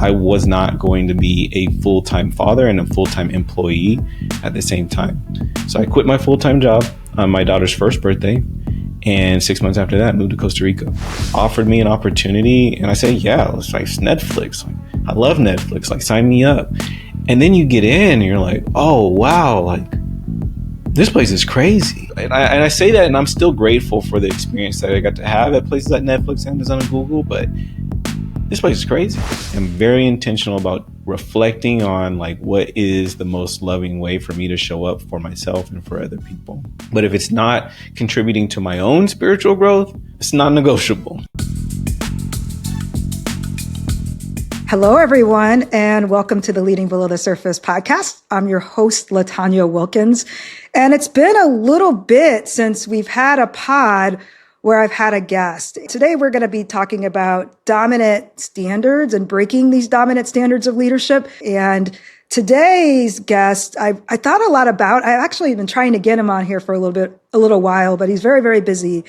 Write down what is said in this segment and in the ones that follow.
I was not going to be a full-time father and a full-time employee at the same time. So I quit my full-time job on my daughter's first birthday. And 6 months after that, moved to Costa Rica. Offered me an opportunity, and I said, yeah, it's like Netflix. Like, I love Netflix. Like, sign me up. And then you get in, and you're like, oh, wow, like, this place is crazy. And I say that, and I'm still grateful for the experience that I got to have at places like Netflix, Amazon, and Google, but this place is crazy. I'm very intentional about reflecting on like what is the most loving way for me to show up for myself and for other people. But if it's not contributing to my own spiritual growth, it's not negotiable. Hello, everyone, and welcome to the Leading Below the Surface podcast. I'm your host, LaTanya Wilkins, and it's been a little bit since we've had a pod where I've had a guest. Today, we're going to be talking about dominant standards and breaking these dominant standards of leadership. And today's guest, I thought a lot about. I've actually been trying to get him on here for a little while, but he's very, very busy.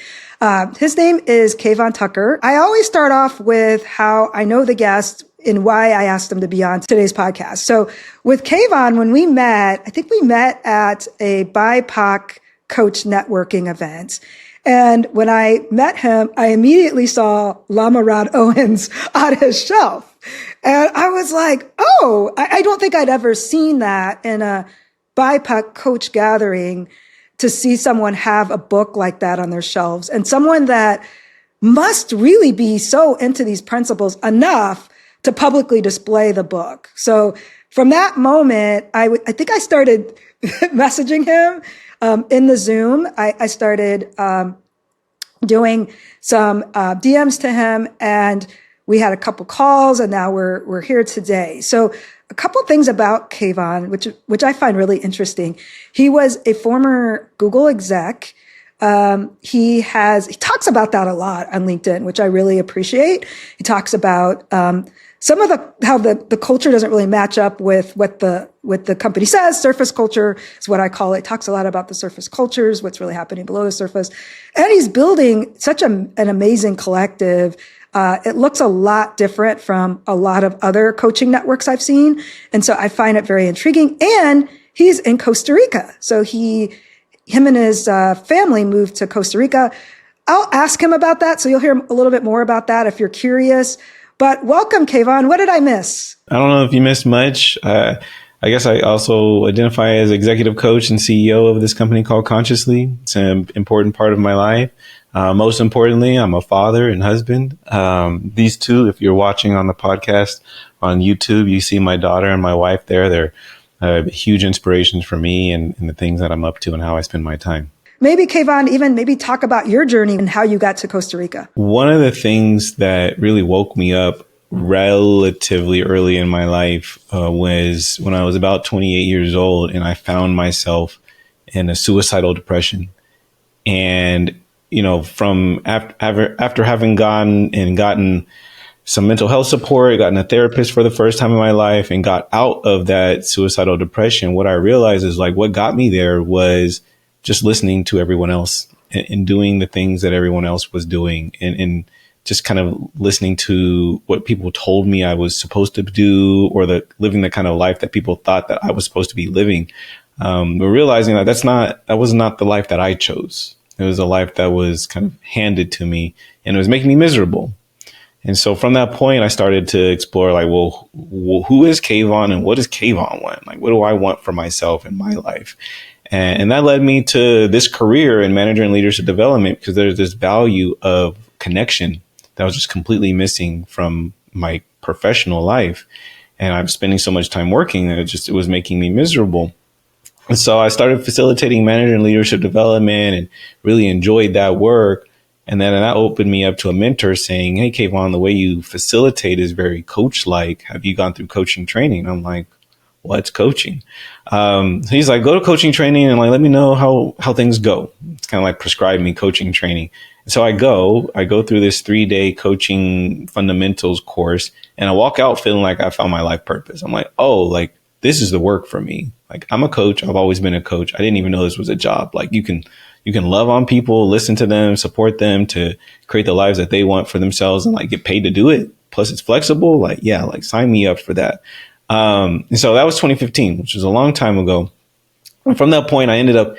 His name is Kvon Tucker. I always start off with how I know the guest and why I asked him to be on today's podcast. So with Kvon, when we met, I think we met at a BIPOC coach networking event. And when I met him, I immediately saw Lama Rod Owens on his shelf. And I was like, oh, I don't think I'd ever seen that in a BIPOC coach gathering, to see someone have a book like that on their shelves, and someone that must really be so into these principles enough to publicly display the book. So from that moment, I think I started messaging him in the Zoom. I started doing some DMs to him, and we had a couple calls, and now we're here today. So a couple things about Kvon, which I find really interesting. He was a former Google exec. He talks about that a lot on LinkedIn, which I really appreciate. He talks about some of how the culture doesn't really match up with what the company says. Surface culture is what I call it. Talks a lot about the surface cultures, what's really happening below the surface. And he's building such an amazing collective. It looks a lot different from a lot of other coaching networks I've seen. And so I find it very intriguing. And he's in Costa Rica. So him and his family moved to Costa Rica. I'll ask him about that. So you'll hear a little bit more about that if you're curious. But welcome, Kvon. What did I miss? I don't know if you missed much. I guess I also identify as executive coach and CEO of this company called Consciously. It's an important part of my life. Most importantly, I'm a father and husband. These two, if you're watching on the podcast on YouTube, you see my daughter and my wife there. They're huge inspirations for me and the things that I'm up to and how I spend my time. Maybe, Kvon, maybe talk about your journey and how you got to Costa Rica. One of the things that really woke me up relatively early in my life was when I was about 28 years old, and I found myself in a suicidal depression. And, you know, from after having gotten some mental health support, gotten a therapist for the first time in my life, and got out of that suicidal depression, what I realized is like what got me there was just listening to everyone else and doing the things that everyone else was doing, and just kind of listening to what people told me I was supposed to do, or living the kind of life that people thought that I was supposed to be living. But realizing that that was not the life that I chose. It was a life that was kind of handed to me, and it was making me miserable. And so from that point, I started to explore like, well, who is Kvon, and what does Kvon want? Like, what do I want for myself in my life? And that led me to this career in manager and leadership development, because there's this value of connection that was just completely missing from my professional life. And I'm spending so much time working that it was making me miserable. And so I started facilitating manager and leadership development and really enjoyed that work. And then that opened me up to a mentor saying, hey, Kvon, the way you facilitate is very coach-like. Have you gone through coaching training? I'm like, what's coaching? He's like, go to coaching training and like, let me know how things go. It's kind of like prescribe me coaching training. And so I go through this 3-day coaching fundamentals course, and I walk out feeling like I found my life purpose. I'm like, oh, like this is the work for me. Like I'm a coach. I've always been a coach. I didn't even know this was a job. Like you can love on people, listen to them, support them to create the lives that they want for themselves, and like get paid to do it. plus it's flexible. Like, yeah, like sign me up for that. And so that was 2015, which was a long time ago. And from that point, I ended up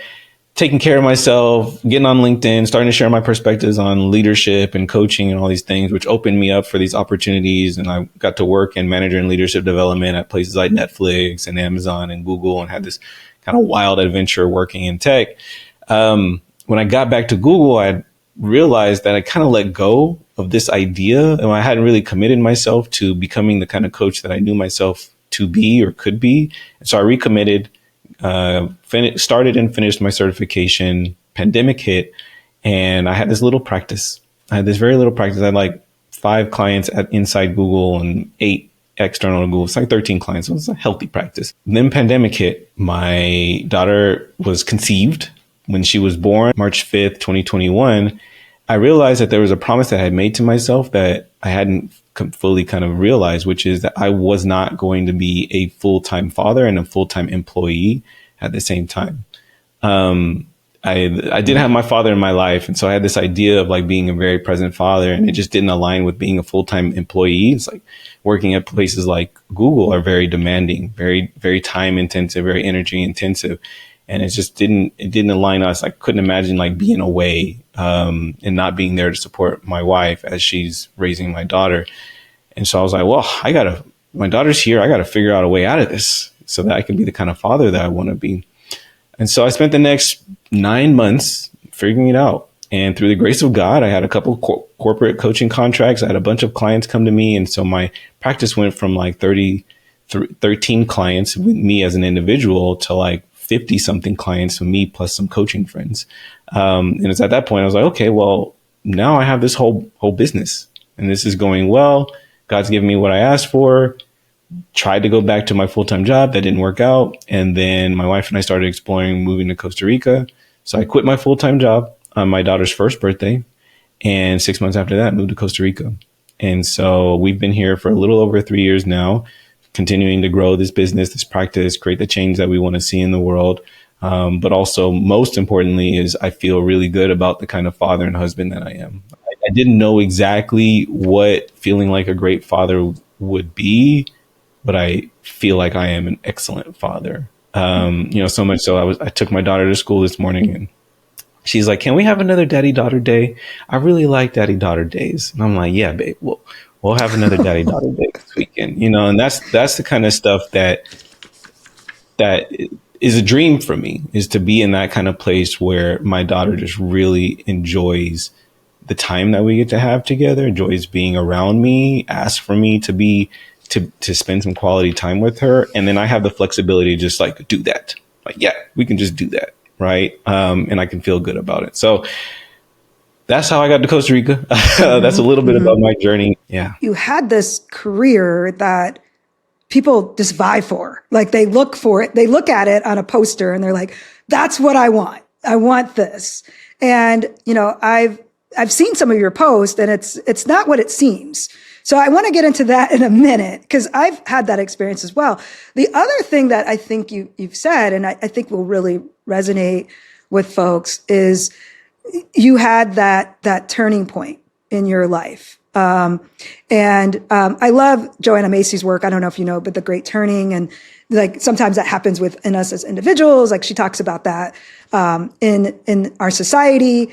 taking care of myself, getting on LinkedIn, starting to share my perspectives on leadership and coaching and all these things, which opened me up for these opportunities. And I got to work in manager and leadership development at places like Netflix and Amazon and Google, and had this kind of wild adventure working in tech. When I got back to Google, I realized that I kind of let go of this idea, and I hadn't really committed myself to becoming the kind of coach that I knew myself to be or could be. And so I recommitted, started and finished my certification. Pandemic hit, and I had this little practice. I had this very little practice. I had like 5 clients inside Google and 8 external to Google. It's like 13 clients. So it's a healthy practice. Then pandemic hit. My daughter was conceived. When she was born, March 5th, 2021, I realized that there was a promise that I had made to myself that I hadn't fully kind of realized, which is that I was not going to be a full-time father and a full-time employee at the same time. I didn't have my father in my life. And so I had this idea of like being a very present father, and it just didn't align with being a full-time employee. It's like working at places like Google are very demanding, very, very time intensive, very energy intensive. And it just didn't align us. I couldn't imagine like being away, and not being there to support my wife as she's raising my daughter. And so I was like, well, my daughter's here. I got to figure out a way out of this so that I can be the kind of father that I want to be. And so I spent the next 9 months figuring it out. And through the grace of God, I had a couple corporate coaching contracts. I had a bunch of clients come to me. And so my practice went from like 13 clients with me as an individual to like 50 something clients with me plus some coaching friends. And it's at that point I was like, okay, well, now I have this whole business and this is going well. God's given me what I asked for. Tried to go back to my full-time job. That didn't work out. And then my wife and I started exploring moving to Costa Rica. So I quit my full-time job on my daughter's first birthday. And 6 months after that, moved to Costa Rica. And so we've been here for a little over 3 years now, continuing to grow this business, this practice, create the change that we want to see in the world. But also, most importantly, is I feel really good about the kind of father and husband that I am. I didn't know exactly what feeling like a great father would be, but I feel like I am an excellent father. So much so I took my daughter to school this morning, and she's like, can we have another daddy-daughter day? I really like daddy-daughter days. And I'm like, yeah, babe, we'll have another daddy-daughter day this weekend. And that's the kind of stuff that is a dream for me, is to be in that kind of place where my daughter just really enjoys the time that we get to have together, enjoys being around me, asks for me to spend some quality time with her. And then I have the flexibility to just like do that. Like, yeah, we can just do that. Right. And I can feel good about it. So that's how I got to Costa Rica. That's a little bit about my journey. Yeah. You had this career that people just vie for. Like they look for it. They look at it on a poster and they're like, that's what I want. I want this. And, I've seen some of your posts and it's not what it seems. So I want to get into that in a minute because I've had that experience as well. The other thing that I think you've said, and I think will really resonate with folks, is you had that turning point in your life. I love Joanna Macy's work. I don't know if you know, but the Great Turning, and like sometimes that happens within us as individuals. Like she talks about that in our society,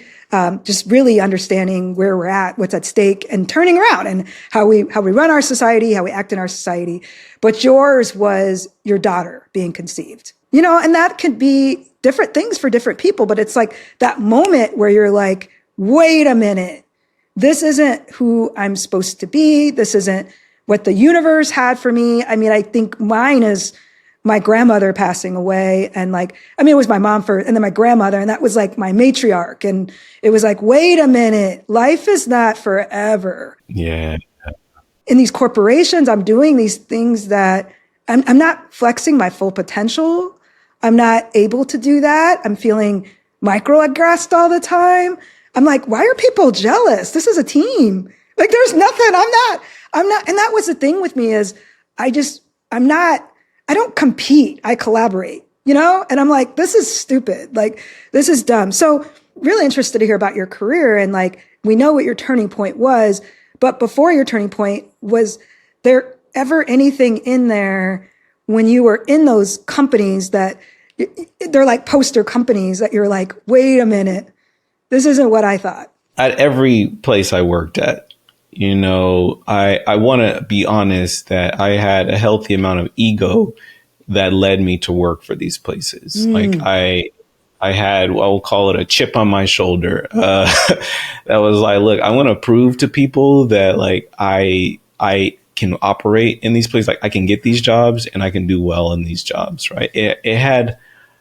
just really understanding where we're at, what's at stake, and turning around, and how we run our society, how we act in our society. But yours was your daughter being conceived, and that could be different things for different people. But it's like that moment where you're like, wait a minute, this isn't who I'm supposed to be. This isn't what the universe had for me. I mean, I think mine is my grandmother passing away. And it was my mom first and then my grandmother. And that was like my matriarch. And it was like, wait a minute, life is not forever. Yeah. In these corporations, I'm doing these things that I'm not flexing my full potential. I'm not able to do that. I'm feeling microaggressed all the time. I'm like, why are people jealous? This is a team. Like there's nothing. I'm not. And that was the thing with me is I don't compete. I collaborate, and I'm like, this is stupid. Like this is dumb. So really interested to hear about your career. And we know what your turning point was, but before your turning point, Was there ever anything in there when you were in those companies that they're like poster companies that you're like, wait a minute, this isn't what I thought? At every place I worked at, I want to be honest that I had a healthy amount of ego that led me to work for these places. Like I had, well, I'll call it a chip on my shoulder. That was like, look, I want to prove to people that like I can operate in these places. Like I can get these jobs and I can do well in these jobs. Right. It had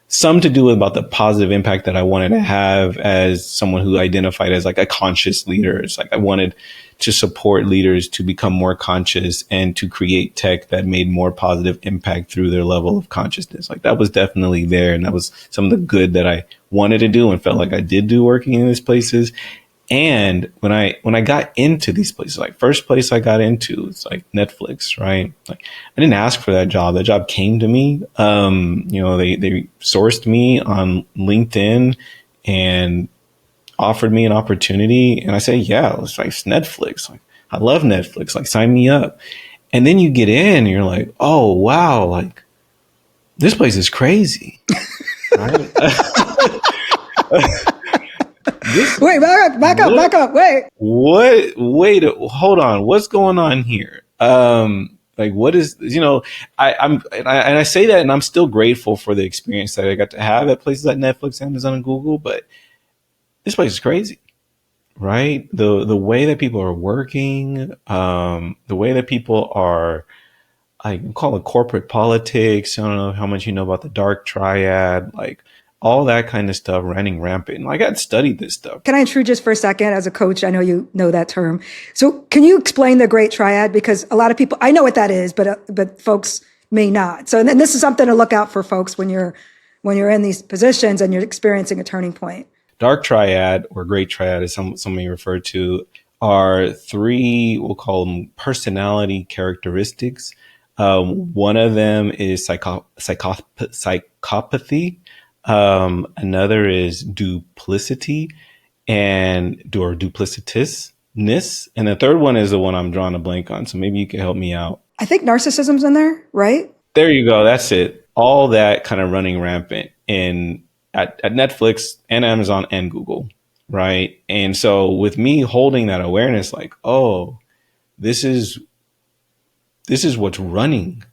some to do about the positive impact that I wanted to have as someone who identified as like a conscious leader. It's like I wanted to support leaders to become more conscious and to create tech that made more positive impact through their level of consciousness. Like that was definitely there. And that was some of the good that I wanted to do and felt like I did do working in these places. And when I got into these places, like first place I got into, it's like Netflix, right? Like I didn't ask for that job. That job came to me. They sourced me on LinkedIn and offered me an opportunity. And I said, yeah, it's like Netflix. Like I love Netflix. Like sign me up. And then you get in and you're like, oh, wow. Like this place is crazy. Right? Wait, back up. Wait. What? Wait, hold on. What's going on here? Like what is, I say that and I'm still grateful for the experience that I got to have at places like Netflix, Amazon, and Google, but this place is crazy, right? The way that people are working, the way that people are, I call it corporate politics. I don't know how much you know about the dark triad, like all that kind of stuff running rampant. Like I'd studied this stuff. Can I intrude just for a second as a coach? I know you know that term. So can you explain the great triad? Because a lot of people, I know what that is, but folks may not. So then this is something to look out for folks when you're in these positions and you're experiencing a turning point. Dark triad or great triad, as some may refer to, are three, we'll call them personality characteristics. One of them is psychopathy. Another is duplicity or duplicitousness. And the third one is the one I'm drawing a blank on. So maybe you can help me out. I think narcissism's in there, right? There you go. That's it. All that kind of running rampant at Netflix and Amazon and Google. Right. And so with me holding that awareness, like, oh, this is what's running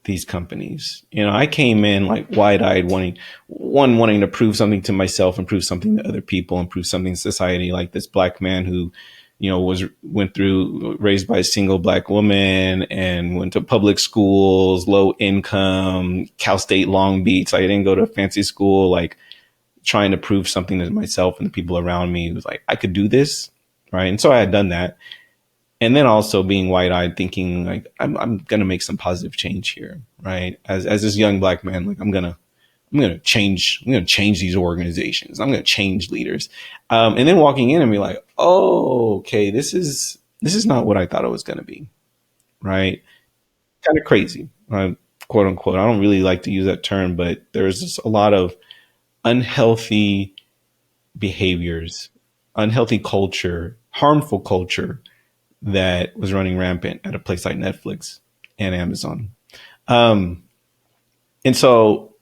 these companies. I came in like wide-eyed, wanting to prove something to myself and prove something to other people and prove something to society. Like this black man who, raised by a single black woman and went to public schools, low income, Cal State Long Beach. Like I didn't go to a fancy school, like trying to prove something to myself and the people around me. It was like, I could do this. Right. And so I had done that. And then also being wide-eyed, thinking like I'm going to make some positive change here, right? As this young black man, like I'm going to change these organizations. I'm going to change leaders. And then walking in and be like, oh, okay, this is not what I thought it was going to be, right? Kind of crazy, quote unquote. I don't really like to use that term, but there's just a lot of unhealthy behaviors, unhealthy culture, harmful culture that was running rampant at a place like Netflix and Amazon. And so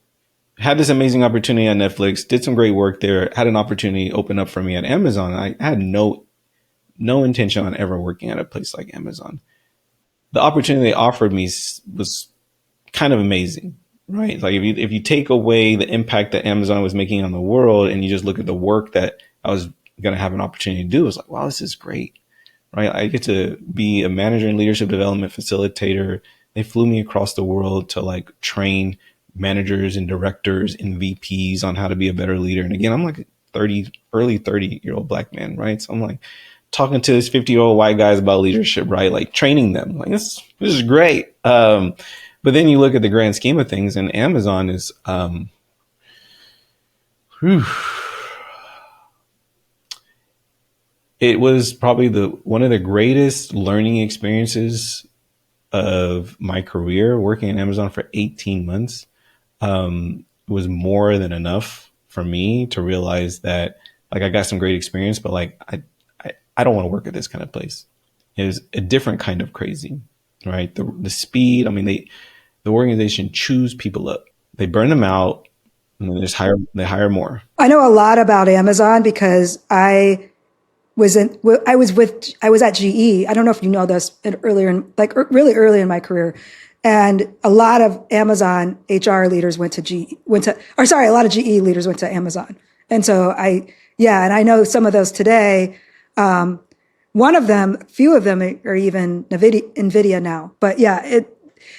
had this amazing opportunity on Netflix, did some great work there, had an opportunity open up for me at Amazon. I had no intention on ever working at a place like Amazon. The opportunity they offered me was kind of amazing, right? Like if you take away the impact that Amazon was making on the world and you just look at the work that I was going to have an opportunity to do, it's like, wow, this is great. Right. I get to be a manager and leadership development facilitator. They flew me across the world to like train managers and directors and VPs on how to be a better leader. And again, I'm like early 30-year-old black man. Right. So I'm like talking to this 50-year-old white guys about leadership, right? Like training them. Like this is great. But then you look at the grand scheme of things and Amazon is, it was probably one of the greatest learning experiences of my career. Working at Amazon for 18 months was more than enough for me to realize that like I got some great experience, but like I don't want to work at this kind of place is a different kind of crazy, right? The speed. I mean, the organization chews people up. They burn them out, and then they hire more. I know a lot about Amazon because I was at GE. I don't know if you know this, really early in my career. And a lot of Amazon HR leaders a lot of GE leaders went to Amazon. And so and I know some of those today. Few of them are even NVIDIA now. But yeah,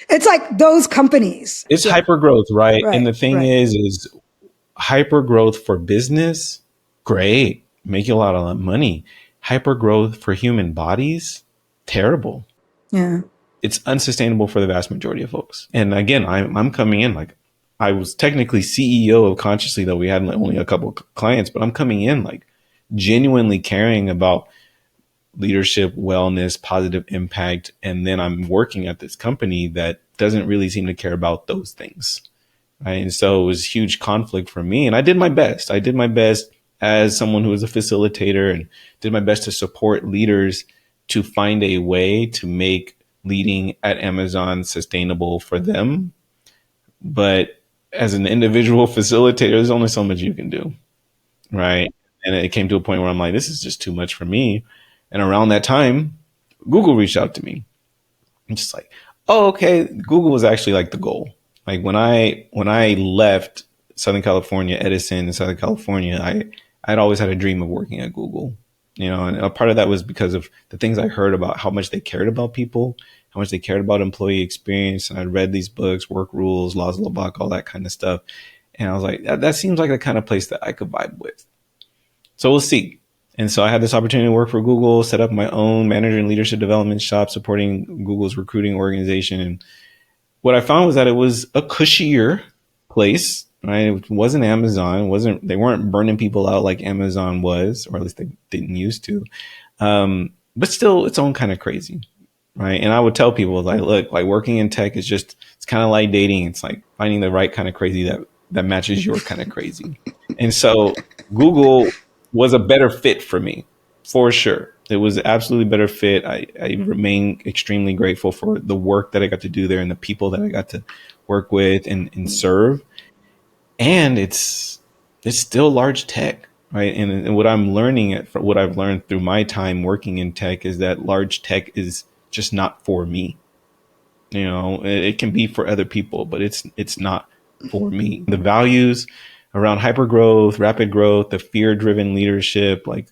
it's like those companies. It's hypergrowth, right? And the thing right. is hypergrowth for business, great, make you a lot of money. Hypergrowth for human bodies, terrible. Yeah. It's unsustainable for the vast majority of folks. And again, I'm coming in like I was technically CEO of Consciously, though we had only a couple of clients, but I'm coming in like genuinely caring about leadership, wellness, positive impact. And then I'm working at this company that doesn't really seem to care about those things. Right. And so it was huge conflict for me. And I did my best. I did my best as someone who was a facilitator and did my best to support leaders to find a way to make leading at Amazon sustainable for them. But as an individual facilitator, there's only so much you can do. Right. And it came to a point where I'm like, this is just too much for me. And around that time, Google reached out to me. I'm just like, oh, okay. Google was actually like the goal. Like when I left Southern California, Edison in Southern California, I'd always had a dream of working at Google, and a part of that was because of the things I heard about how much they cared about people, how much they cared about employee experience. And I'd read these books, Work Rules, Laws of Lubbock, all that kind of stuff. And I was like, that seems like the kind of place that I could vibe with. So we'll see. And so I had this opportunity to work for Google, set up my own manager and leadership development shop supporting Google's recruiting organization. And what I found was that it was a cushier place, right? It wasn't Amazon. They weren't burning people out like Amazon was, or at least they didn't used to. But still its own kind of crazy, right? And I would tell people like, look, like working in tech is it's kind of like dating. It's like finding the right kind of crazy that matches your kind of crazy. And so Google was a better fit for me, for sure. It was absolutely better fit. I remain extremely grateful for the work that I got to do there and the people that I got to work with and serve. And it's still large tech, right? And what I'm learning what I've learned through my time working in tech is that large tech is just not for me. It can be for other people, but it's not for me. The values around hypergrowth, rapid growth, the fear-driven leadership, like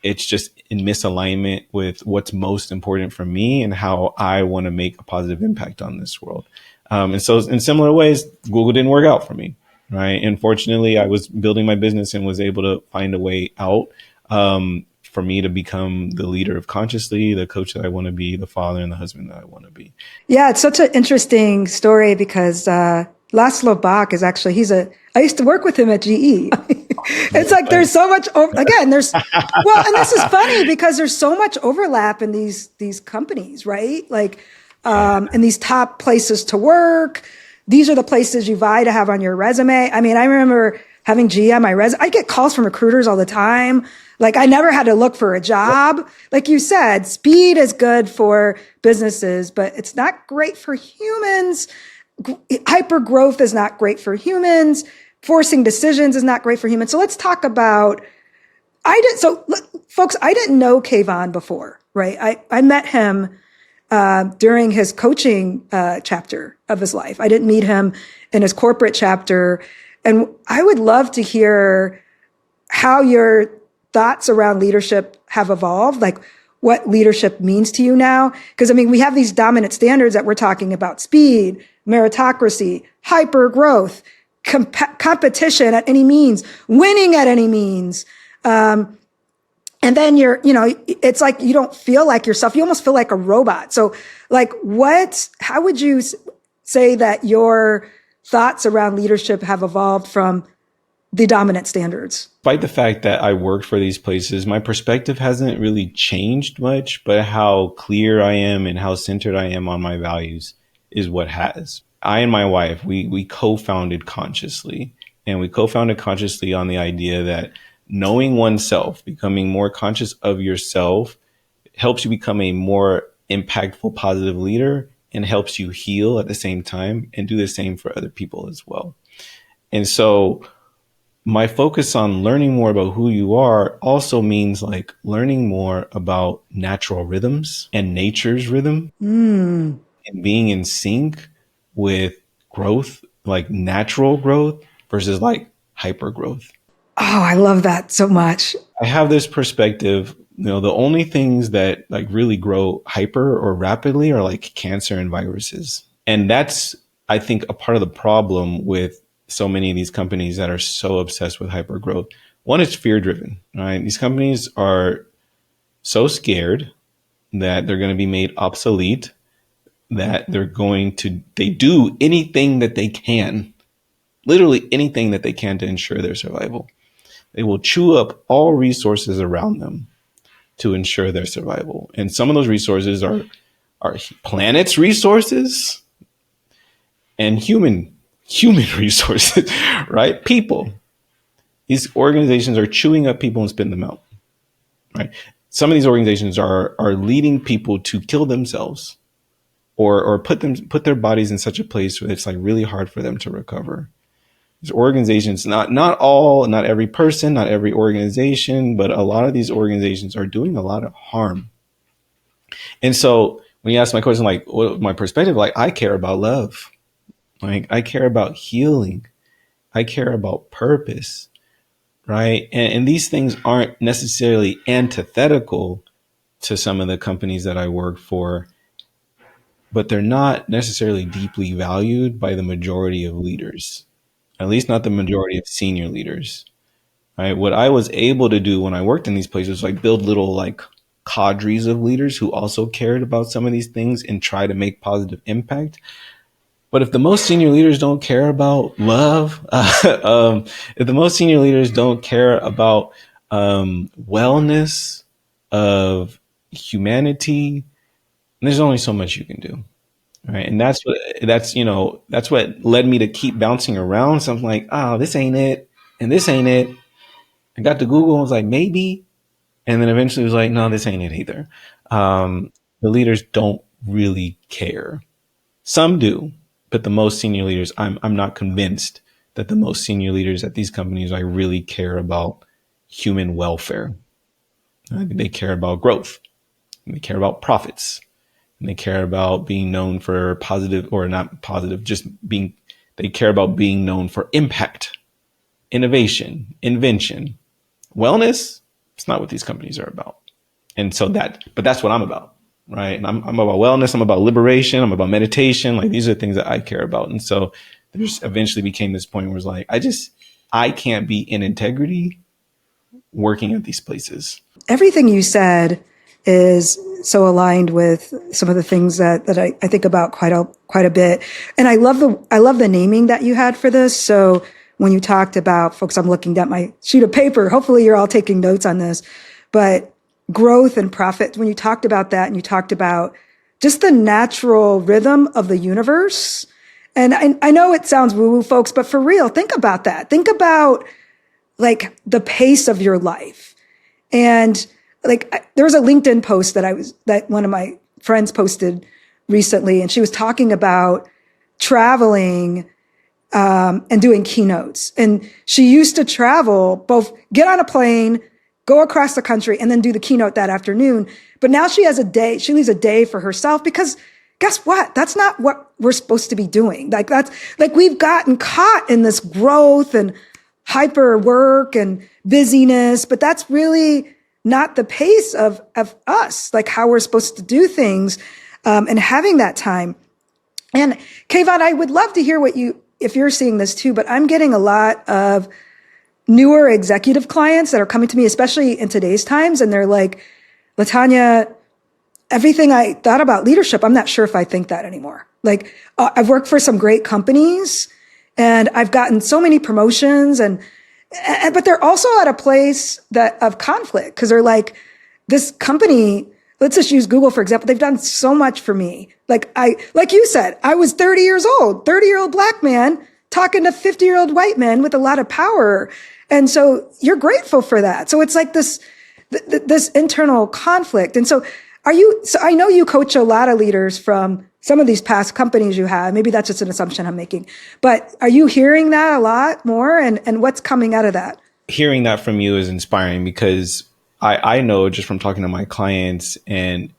it's just in misalignment with what's most important for me and how I want to make a positive impact on this world. And so in similar ways, Google didn't work out for me, right? Unfortunately, I was building my business and was able to find a way out for me to become the leader of Consciously, the coach that I want to be, the father and the husband that I want to be. Yeah, it's such an interesting story because Laszlo Bach is actually, I used to work with him at GE. It's like there's so much, and this is funny because there's so much overlap in these companies, right? Like, in these top places to work. These are the places you vie to have on your resume. I mean, I remember having GE on my resume. I get calls from recruiters all the time. Like I never had to look for a job. Like you said, speed is good for businesses, but it's not great for humans. Hyper growth is not great for humans. Forcing decisions is not great for humans. So let's talk about, folks, I didn't know Kvon before, right? I met him during his coaching chapter of his life. I didn't meet him in his corporate chapter. And I would love to hear how your thoughts around leadership have evolved, like what leadership means to you now. Because I mean, we have these dominant standards that we're talking about: speed, meritocracy, hyper growth, competition at any means, winning at any means. And then it's like you don't feel like yourself. You almost feel like a robot. So like how would you say that your thoughts around leadership have evolved from the dominant standards? Despite the fact that I worked for these places, my perspective hasn't really changed much, but how clear I am and how centered I am on my values is what has. I and my wife, we co-founded Consciously, and we co-founded Consciously on the idea that knowing oneself, becoming more conscious of yourself, helps you become a more impactful, positive leader and helps you heal at the same time and do the same for other people as well. And so my focus on learning more about who you are also means like learning more about natural rhythms and nature's rhythm and being in sync with growth, like natural growth versus like hyper growth. Oh, I love that so much. I have this perspective, the only things that like really grow hyper or rapidly are like cancer and viruses. And that's, I think, a part of the problem with so many of these companies that are so obsessed with hyper growth. One, it's fear driven, right? These companies are so scared that they're going to be made obsolete, that they do anything that they can, literally anything that they can to ensure their survival. They will chew up all resources around them to ensure their survival. And some of those resources are planet's resources and human resources, right? People. These organizations are chewing up people and spitting them out, right? Some of these organizations are leading people to kill themselves or put their bodies in such a place where it's like really hard for them to recover. These organizations, not every person, not every organization, but a lot of these organizations are doing a lot of harm. And so when you ask my question, like what my perspective, like I care about love. Like I care about healing. I care about purpose, right? And these things aren't necessarily antithetical to some of the companies that I work for, but they're not necessarily deeply valued by the majority of leaders, at least not the majority of senior leaders, right? What I was able to do when I worked in these places, like build little like cadres of leaders who also cared about some of these things and try to make positive impact. But if the most senior leaders don't care about love, if the most senior leaders don't care about wellness of humanity, there's only so much you can do, right? And that's what led me to keep bouncing around. So I'm like, oh, this ain't it, and this ain't it. I got to Google and was like, maybe, and then eventually was like, no, this ain't it either. The leaders don't really care. Some do. But the most senior leaders, I'm not convinced that the most senior leaders at these companies like really care about human welfare. They care about growth, and they care about profits, and they care about being known for positive or not positive, they care about being known for impact, innovation, invention, wellness. It's not what these companies are about. And so but that's what I'm about. Right. And I'm about wellness. I'm about liberation. I'm about meditation. Like these are things that I care about. And so there's eventually became this point where it's like, I can't be in integrity working at these places. Everything you said is so aligned with some of the things that I think about quite a bit. And I love the naming that you had for this. So when you talked about, folks, I'm looking at my sheet of paper. Hopefully you're all taking notes on this, but growth and profit, when you talked about that and you talked about just the natural rhythm of the universe. And I know it sounds woo-woo, folks, but for real, think about that. Think about like the pace of your life. And like there was a LinkedIn post that one of my friends posted recently, and she was talking about traveling and doing keynotes. And she used to travel, both get on a plane, go across the country, and then do the keynote that afternoon. But now she leaves a day for herself because guess what? That's not what we're supposed to be doing. We've gotten caught in this growth and hyper work and busyness, but that's really not the pace of us, like how we're supposed to do things, and having that time. And Kvon, I would love to hear if you're seeing this too, but I'm getting a lot of newer executive clients that are coming to me, especially in today's times. And they're like, LaTanya, everything I thought about leadership, I'm not sure if I think that anymore. Like I've worked for some great companies and I've gotten so many promotions but they're also at a place of conflict because they're like, this company, let's just use Google, for example. They've done so much for me. Like you said, I was 30 years old, 30-year-old Black man talking to 50-year-old white men with a lot of power. And so you're grateful for that. So it's like this internal conflict. And so So I know you coach a lot of leaders from some of these past companies you have. Maybe that's just an assumption I'm making, but are you hearing that a lot more, and what's coming out of that? Hearing that from you is inspiring because I know just from talking to my clients and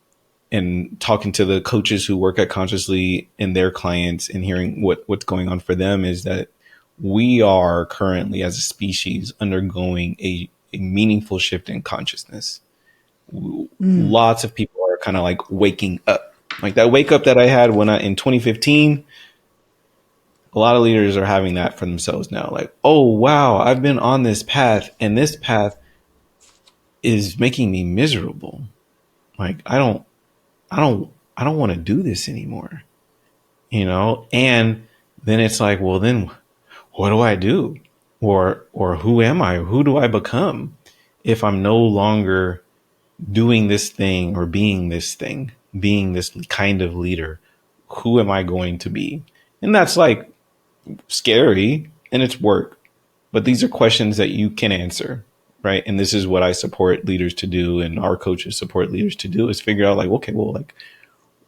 talking to the coaches who work at Consciously and their clients and hearing what's going on for them is that we are currently as a species undergoing a meaningful shift in consciousness. Lots of people are kind of like waking up, like that wake up that I had in 2015. A lot of leaders are having that for themselves now. Like, oh, wow, I've been on this path and this path is making me miserable. Like, I don't want to do this anymore, And then it's like, well, then what do I do? Or who am I? Who do I become if I'm no longer doing this thing or being this thing, being this kind of leader? Who am I going to be? And that's like scary and it's work, but these are questions that you can answer. Right. And this is what I support leaders to do. And our coaches support leaders to do is figure out like, okay, well,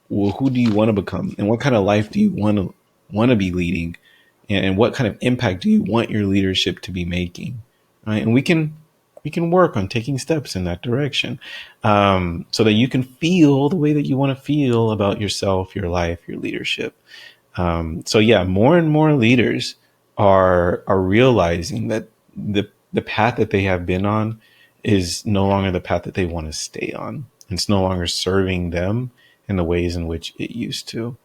who do you want to become? And what kind of life do you want to be leading? And what kind of impact do you want your leadership to be making? Right. And we can work on taking steps in that direction, so that you can feel the way that you want to feel about yourself, your life, your leadership. So yeah, more and more leaders are realizing that the path that they have been on is no longer the path that they want to stay on. It's no longer serving them in the ways in which it used to.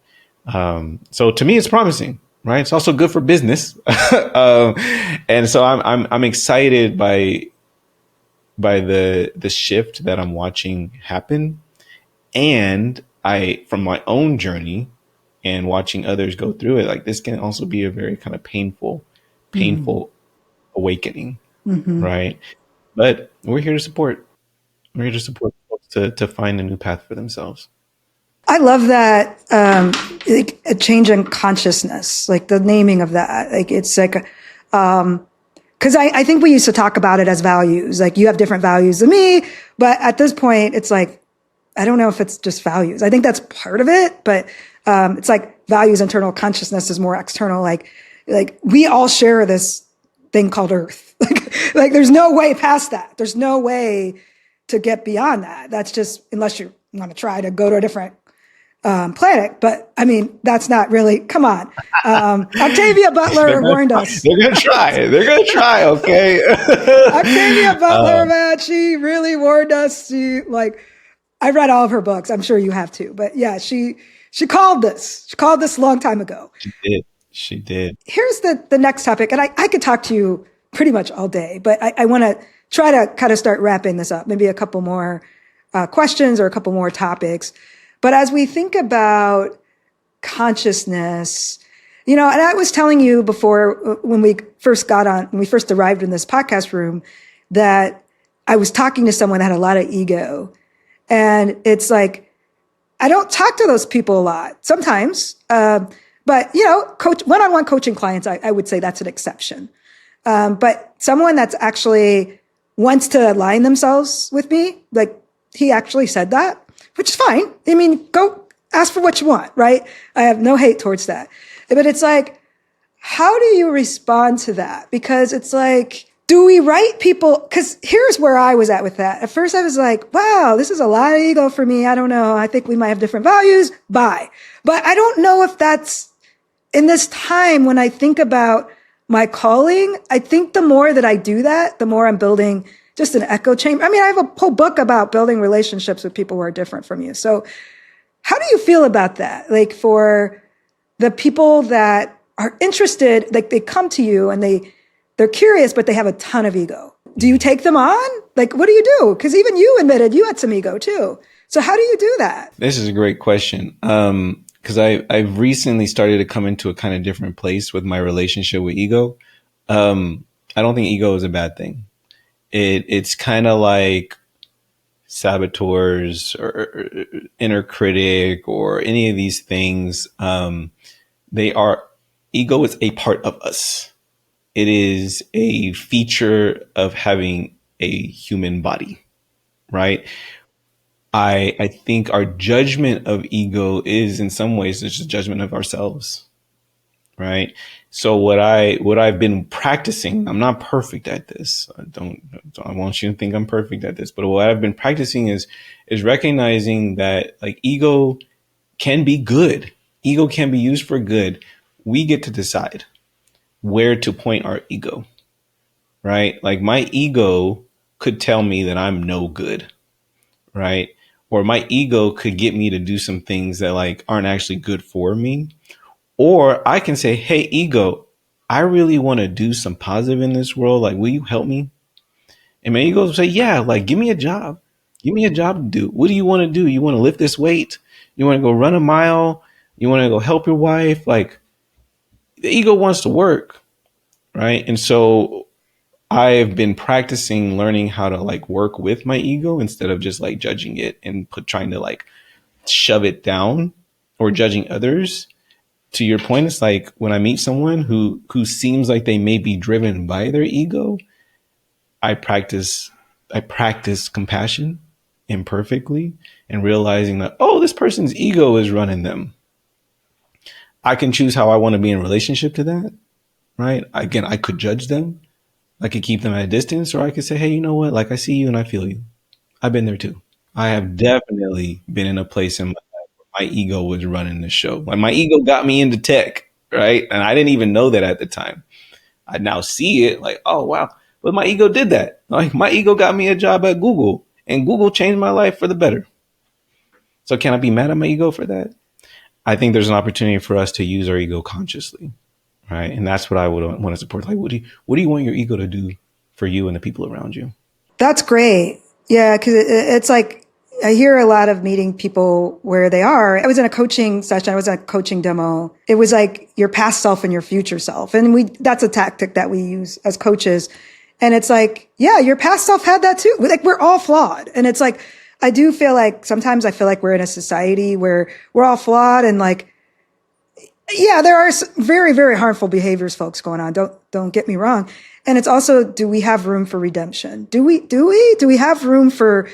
So to me, it's promising, right? It's also good for business. And so I'm excited by the shift that I'm watching happen. And from my own journey and watching others go through it, like this can also be a very kind of painful awakening, right? But we're here to support. We're here to support folks to find a new path for themselves. I love that, like a change in consciousness, like the naming of that. Like it's like, because I think we used to talk about it as values. Like you have different values than me, but at this point, it's like I don't know if it's just values. I think that's part of it, but it's like values, internal consciousness is more external. Like we all share this thing called Earth. like there's no way past that. There's no way to get beyond that. That's just unless you want to try to go to a different planet. But I mean, that's not really, come on. Octavia Butler warned us. They're going to try. Okay. Octavia Butler, man, she really warned us. I read all of her books. I'm sure you have too. But yeah, she called this. She called this a long time ago. She did. Here's the next topic. And I could talk to you pretty much all day, but I want to try to kind of start wrapping this up. Maybe a couple more questions or a couple more topics. But as we think about consciousness, and I was telling you before when we first arrived in this podcast room, that I was talking to someone that had a lot of ego. And it's like, I don't talk to those people a lot sometimes. But, one-on-one coaching clients, I would say that's an exception. But someone that's actually wants to align themselves with me, like he actually said that, which is fine. I mean, go ask for what you want, right? I have no hate towards that. But it's like, how do you respond to that? Because it's like, do we write people? Because here's where I was at with that. At first I was like, wow, this is a lot of ego for me. I don't know. I think we might have different values. Bye. But I don't know if that's in this time when I think about my calling. I think the more that I do that, the more I'm building just an echo chamber. I mean, I have a whole book about building relationships with people who are different from you. So how do you feel about that? Like for the people that are interested, like they come to you and they're curious, but they have a ton of ego. Do you take them on? Like, what do you do? Because even you admitted you had some ego too. So how do you do that? This is a great question. Because I've recently started to come into a kind of different place with my relationship with ego. I don't think ego is a bad thing. It's kind of like saboteurs or inner critic or any of these things. Ego is a part of us. It is a feature of having a human body, right? I think our judgment of ego is in some ways it's just judgment of ourselves, right? So what I've been practicing, I'm not perfect at this. I want you to think I'm perfect at this, but what I've been practicing is recognizing that like ego can be good. Ego can be used for good. We get to decide where to point our ego, right? Like my ego could tell me that I'm no good, right? Or my ego could get me to do some things that like aren't actually good for me. Or I can say, hey, ego, I really want to do some positive in this world. Like, will you help me? And my ego will say, yeah, like, give me a job. Give me a job to do. What do you want to do? You want to lift this weight? You want to go run a mile? You want to go help your wife? Like, the ego wants to work, right? And so I've been practicing learning how to like work with my ego instead of just like judging it and trying to like shove it down or judging others. To your point, it's like when I meet someone who seems like they may be driven by their ego, I practice compassion imperfectly and realizing that, oh, this person's ego is running them. I can choose how I want to be in relationship to that, right? Again, I could judge them. I could keep them at a distance, or I could say, hey, you know what? Like I see you and I feel you. I've been there too. I have definitely been in a place in my life where my ego was running the show. Like my ego got me into tech, right? And I didn't even know that at the time. I now see it like, oh wow. But my ego did that. Like my ego got me a job at Google and Google changed my life for the better. So can I be mad at my ego for that? I think there's an opportunity for us to use our ego consciously, right? And that's what I would want to support. Like, what do you want your ego to do for you and the people around you? That's great. Yeah, because it's like I hear a lot of meeting people where they are. I was in a coaching session. I was at a coaching demo. It was like your past self and your future self. And that's a tactic that we use as coaches. And it's like, yeah, your past self had that too. Like we're all flawed. And it's like, I do feel like sometimes I feel like we're in a society where we're all flawed and like, yeah, there are very, very harmful behaviors, folks, going on. Don't get me wrong. And it's also, do we have room for redemption? Do we have room for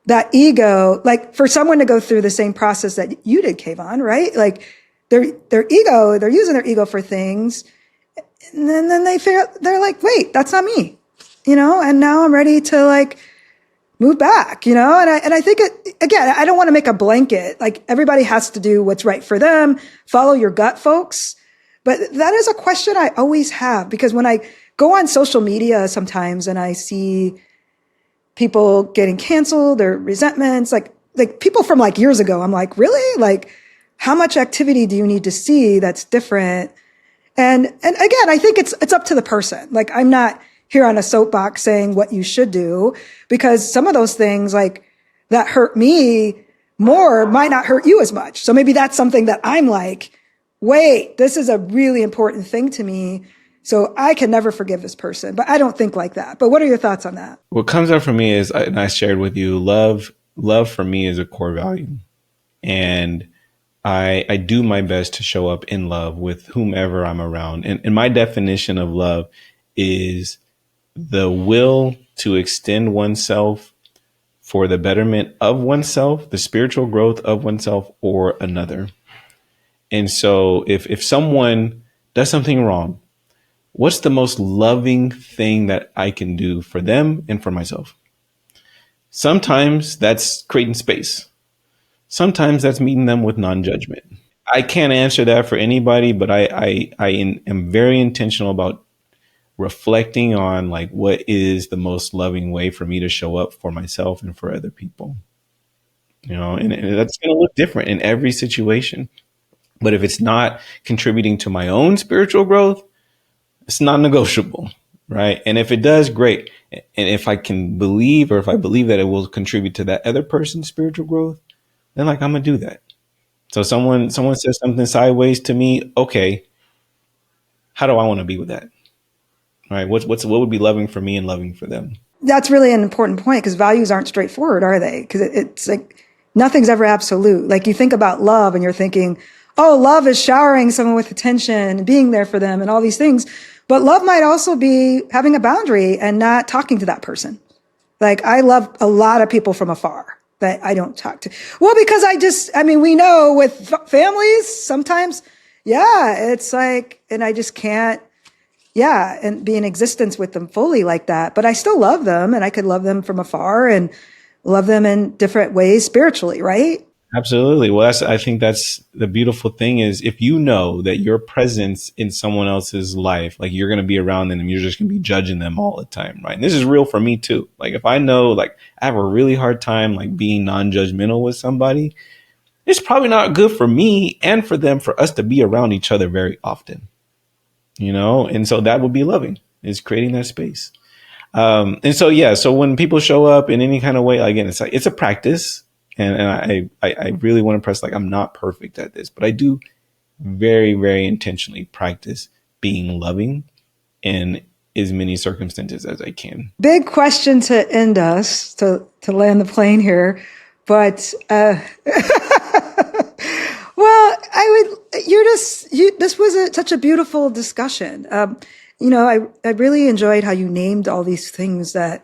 that ego? Like for someone to go through the same process that you did, Kvon, right? Like their ego, they're using their ego for things. And then they're like, wait, that's not me, and now I'm ready to like move back, and I think again, I don't want to make a blanket, like everybody has to do what's right for them, follow your gut, folks. But that is a question I always have, because when I go on social media sometimes and I see people getting canceled or resentments, like people from like years ago, I'm like, really? Like how much activity do you need to see that's different? And again, I think it's up to the person. Like I'm not here on a soapbox saying what you should do, because some of those things like that hurt me more might not hurt you as much. So maybe that's something that I'm like, wait, this is a really important thing to me. So I can never forgive this person, but I don't think like that. But what are your thoughts on that? What comes up for me is, and I shared with you, love for me is a core value. And I do my best to show up in love with whomever I'm around. And my definition of love is the will to extend oneself for the betterment of oneself, the spiritual growth of oneself or another. And so if someone does something wrong, what's the most loving thing that I can do for them and for myself? Sometimes that's creating space. Sometimes that's meeting them with non-judgment. I can't answer that for anybody, but I am very intentional about reflecting on like what is the most loving way for me to show up for myself and for other people, and that's going to look different in every situation. But if it's not contributing to my own spiritual growth, it's not negotiable, right? And if it does, great. And if I can believe, or if I believe that it will contribute to that other person's spiritual growth, then like I'm gonna do that. So someone says something sideways to me, okay, how do I want to be with that? All right, what would be loving for me and loving for them? That's really an important point, because values aren't straightforward, are they? Because it's like nothing's ever absolute. Like you think about love and you're thinking, oh, love is showering someone with attention and being there for them and all these things. But love might also be having a boundary and not talking to that person. Like I love a lot of people from afar. that I don't talk to? Well, because we know with families, sometimes, yeah, it's like, and I just can't, yeah, and be in existence with them fully like that. But I still love them, and I could love them from afar and love them in different ways spiritually, right? Absolutely. Well, I think that's the beautiful thing is if you know that your presence in someone else's life, like you're going to be around them and you're just going to be judging them all the time. Right. And this is real for me too. Like if I know, like I have a really hard time, like being non-judgmental with somebody, it's probably not good for me and for them, for us to be around each other very often, and so that would be loving, is creating that space. And so, yeah, so when people show up in any kind of way, again, it's like, it's a practice. And I really want to press, like, I'm not perfect at this, but I do very, very intentionally practice being loving in as many circumstances as I can. Big question to end us, to land the plane here. But, well, this was such a beautiful discussion. I really enjoyed how you named all these things that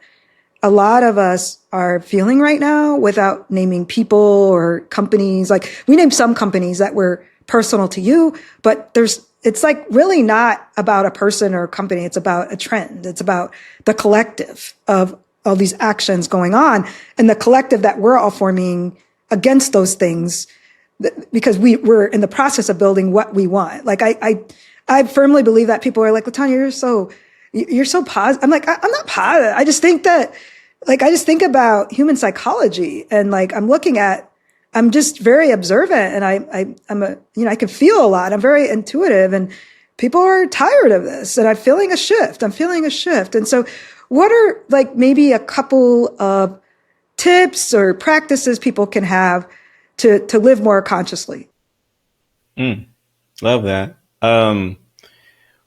a lot of us are feeling right now without naming people or companies. Like we named some companies that were personal to you, but it's like really not about a person or a company. It's about a trend. It's about the collective of all these actions going on and the collective that we're all forming against those things because we're in the process of building what we want. Like I firmly believe that people are like, LaTanya, you're so positive. I'm like, I'm not positive. I just think that, like, I just think about human psychology and like, I'm just very observant and I can feel a lot. I'm very intuitive and people are tired of this and I'm feeling a shift. And so what are like maybe a couple of tips or practices people can have to live more consciously? Love that.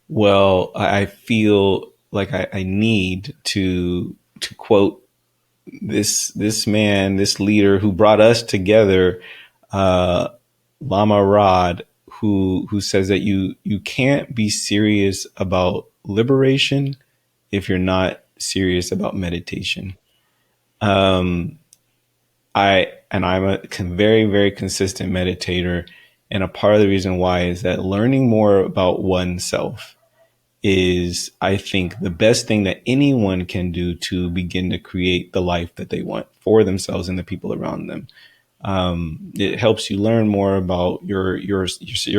Well, I feel like I need to quote this man, this leader who brought us together, Lama Rod, who says that you can't be serious about liberation if you're not serious about meditation. I'm a very, very consistent meditator. And a part of the reason why is that learning more about oneself is, I think, the best thing that anyone can do to begin to create the life that they want for themselves and the people around them. It helps you learn more about your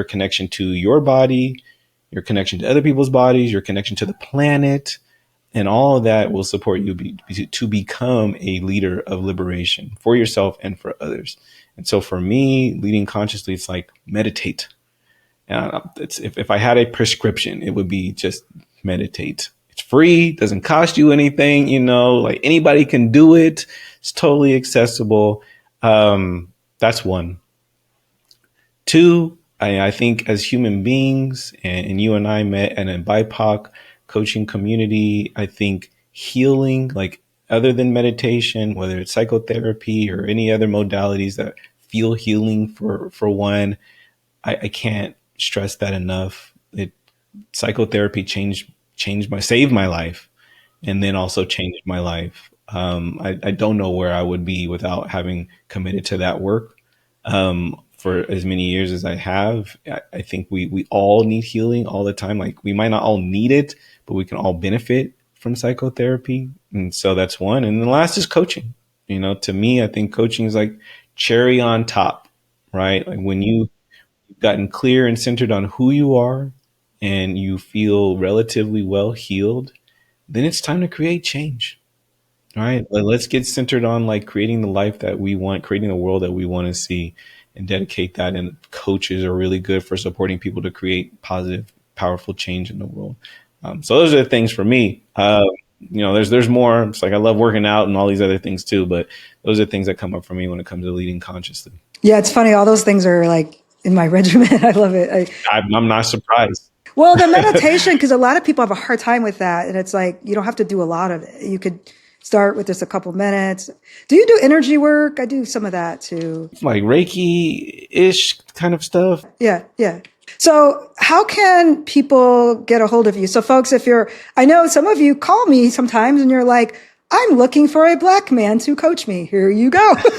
connection to your body, your connection to other people's bodies, your connection to the planet, and all of that will support you to become a leader of liberation for yourself and for others. And so for me, leading consciously, it's like meditate. If I had a prescription, it would be just meditate. It's free, doesn't cost you anything, like anybody can do it. It's totally accessible. That's one. Two, I think as human beings, and you and I met in a BIPOC coaching community, I think healing, like other than meditation, whether it's psychotherapy or any other modalities that feel healing for one, I can't stress that enough. Psychotherapy saved my life, and then also changed my life. I don't know where I would be without having committed to that work for as many years as I have. I think we all need healing all the time. Like we might not all need it, but we can all benefit from psychotherapy. And so that's one. And the last is coaching. To me, I think coaching is like cherry on top, right? Like when you've gotten clear and centered on who you are and you feel relatively well healed, then it's time to create change. All right. Let's get centered on like creating the life that we want, creating the world that we want to see, and dedicate that. And coaches are really good for supporting people to create positive, powerful change in the world. So those are the things for me. There's more. It's like I love working out and all these other things too, but those are things that come up for me when it comes to leading consciously. Yeah, it's funny. All those things are like in my regimen. I love it. I'm not surprised. Well, the meditation, because a lot of people have a hard time with that. And it's like, you don't have to do a lot of it. You could start with just a couple minutes. Do you do energy work? I do some of that too. Like Reiki-ish kind of stuff. Yeah. So how can people get a hold of you? So folks, I know some of you call me sometimes and you're like, I'm looking for a black man to coach me. Here you go. So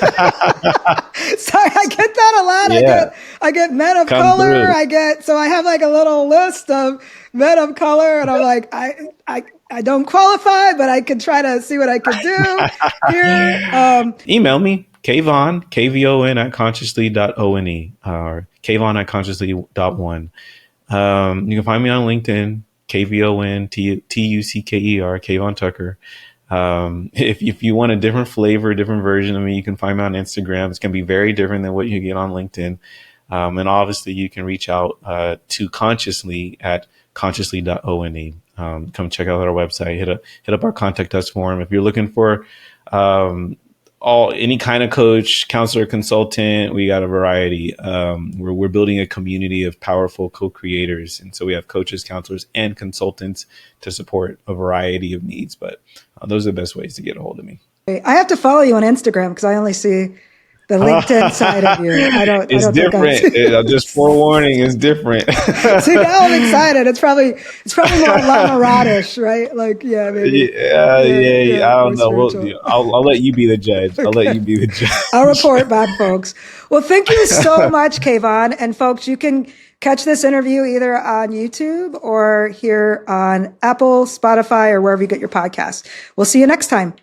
I get that a lot. Yeah. I get men of Come color. through. So I have like a little list of men of color, and I'm like, I don't qualify, but I could try to see what I could do here. Email me, Kvon, KVON at consciously.one, or Kvon at consciously.one. You can find me on LinkedIn, KVON, TUCKER, Kvon Tucker. If you want a different flavor, a different version of me, you can find me on Instagram. It's going to be very different than what you get on LinkedIn. And obviously you can reach out to Consciously at consciously.one. Come check out our website, hit up our contact us form. If you're looking for any kind of coach, counselor, consultant, we got a variety. We're building a community of powerful co-creators. And so we have coaches, counselors, and consultants to support a variety of needs. But those are the best ways to get a hold of me. I have to follow you on Instagram because I only see the LinkedIn side of you. It's different. Just forewarning, it's different. See, now I'm excited. It's probably more Lamaradish, right? Like, yeah, maybe. Yeah. I don't know. I'll let you be the judge. Okay. I'll let you be the judge. I'll report back, folks. Well, thank you so much, Kvon. And folks, you can catch this interview either on YouTube or here on Apple, Spotify, or wherever you get your podcasts. We'll see you next time.